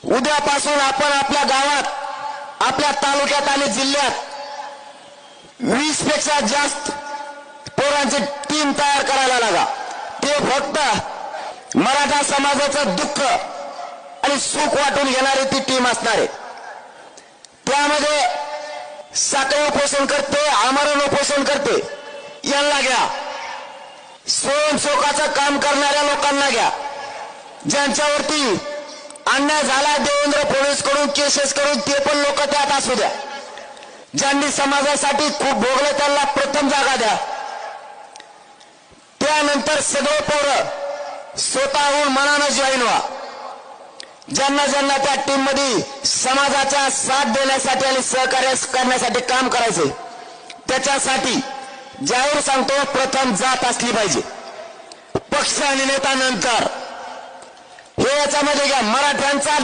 उद्यापासून आपण आपल्या गावात, आपल्या तालुक्यात आणि जिल्ह्यात 20 पेक्षा जास्त पोरांची टीम तयार करायला लागा। ते फक्त मराठा समाजाचं दुःख आणि सुख वाटून घेणारी ती टीम असणार आहे। त्यामध्ये साखळी उपोषण करते, आमरण उपोषण करते, यांना घ्या। स्वयंसेवकाचं काम करणाऱ्या लोकांना घ्या, ज्यांच्यावरती अन्याय झाला देवेंद्र फडणवीस कडून, केसेस कडून, ते पण लोक त्यात असू द्या। ज्यांनी समाजासाठी खूप भोगले त्यांना प्रथम जागा द्या। त्यानंतर सगळे पोरं स्वतःहून मनानं जॉईन व्हा। ज्यांना ज्यांना त्या टीम मध्ये समाजाचा साथ देण्यासाठी आणि सहकार्य करण्यासाठी काम करायचे, त्याच्यासाठी जाहीर सांगतो, प्रथम जात असली पाहिजे। पक्ष आणि नेता नंतर, हे याच्यामध्ये घ्या। मराठ्यांचा